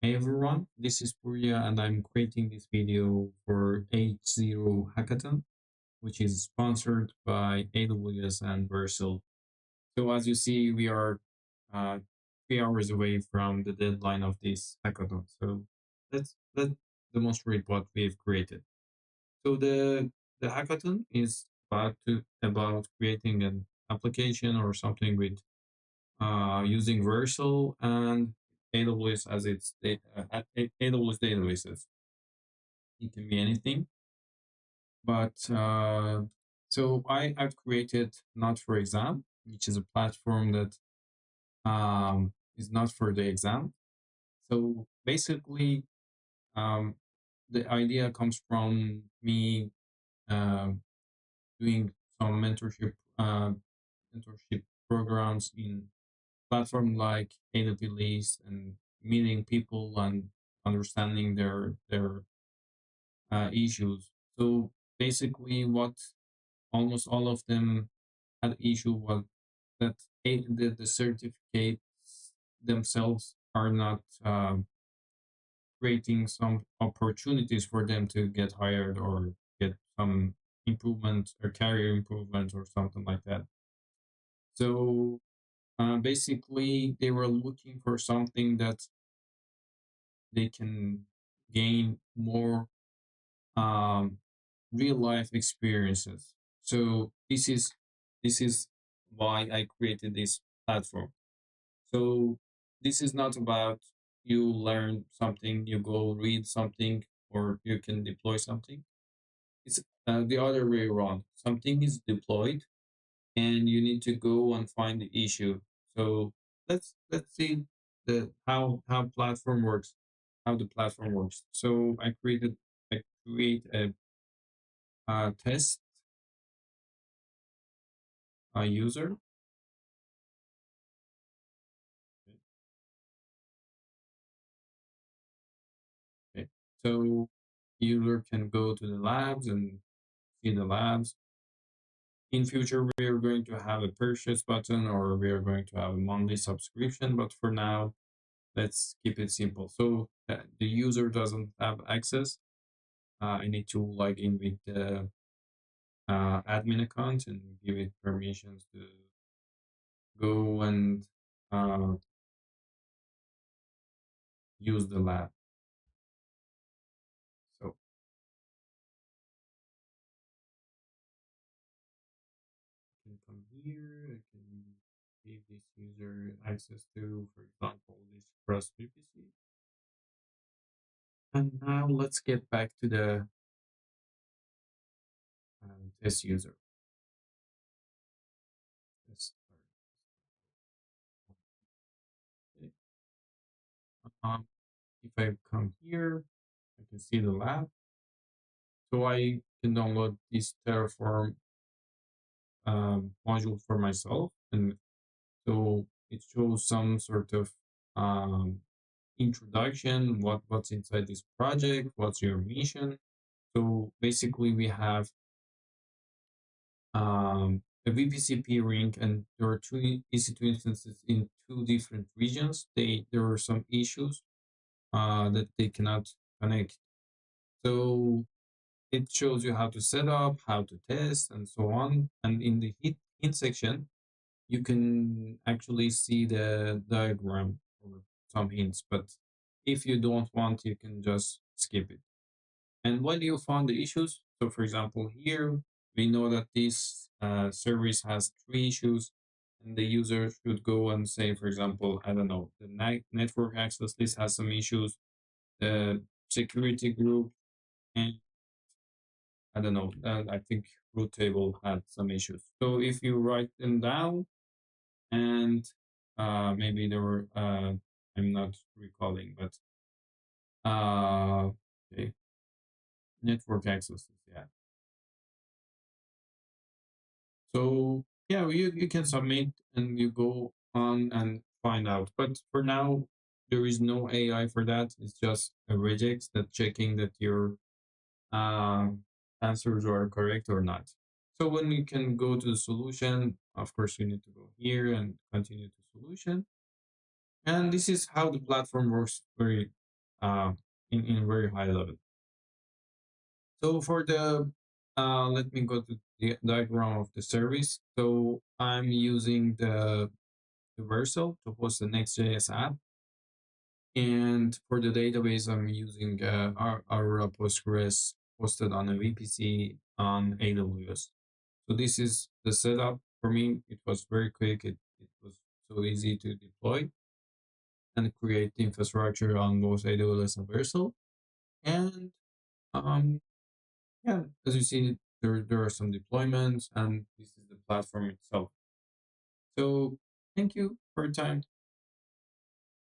Hey everyone, this is Puria and I'm creating this video for H0 Hackathon, which is sponsored by AWS and Vercel. So as you see, we are uh, 3 hours away from the deadline of this hackathon. So let's demonstrate what we've created. So the hackathon is about creating an application or something with using Vercel and AWS as AWS databases. It can be anything, but so I've created NotForExam, which is a platform that is not for the exam. So basically, um, the idea comes from me um doing some mentorship programs in platform like AWS and meeting people and understanding their issues. So basically, what almost all of them had issue was that the certificates themselves are not creating some opportunities for them to get hired or get some improvement or career improvement or something like that. So basically, they were looking for something that they can gain more um, real life experiences. So this is why I created this platform. So this is not about you learn something, you go read something, or you can deploy something. It's the other way around. Something is deployed, and you need to go and find the issue. So let's see the how platform works, how the platform works. So I create a test a user. Okay. So user can go to the labs and see the labs. In future, we are going to have a purchase button or we are going to have a monthly subscription. But for now, let's keep it simple. So the user doesn't have access. I need to log in with the admin account and give it permissions to go and uh, use the lab. So I can come here, I can give this user access to, for example, this Trust VPC. And now let's get back to the test user. Test, okay. Um, if I come here, I can see the lab. So I can download this Terraform module for myself. And so it shows some sort of um, introduction, what's inside this project, what's your mission. So basically we have a VPC ring and there are two EC2 instances in two different regions. There are some issues that they cannot connect. So it shows you how to set up, how to test, and so on. And in the hint section, you can actually see the diagram or some hints. But if you don't want, you can just skip it. And when you found the issues, so for example, here we know that this service has 3 issues, and the user should go and say, for example, I don't know, the network access list has some issues, the security group, and I don't know, I think root table had some issues. So if you write them down, and maybe there were, I'm not recalling, but okay, network access, yeah. So yeah, you can submit and you go on and find out. But for now, there is no AI for that. It's just a regex that checking that your um, answers are correct or not. So when you can go to the solution, of course, you need to go here and continue to solution. And this is how the platform works very in a very high level. So for the let me go to the diagram of the service. So I'm using the Vercel to host the Next.js app, and for the database, I'm using our Postgres hosted on a VPC on AWS. So this is the setup for me. It was very quick. It was so easy to deploy and create the infrastructure on both AWS and Vercel. And um, yeah, as you see, there are some deployments, and this is the platform itself. So thank you for your time.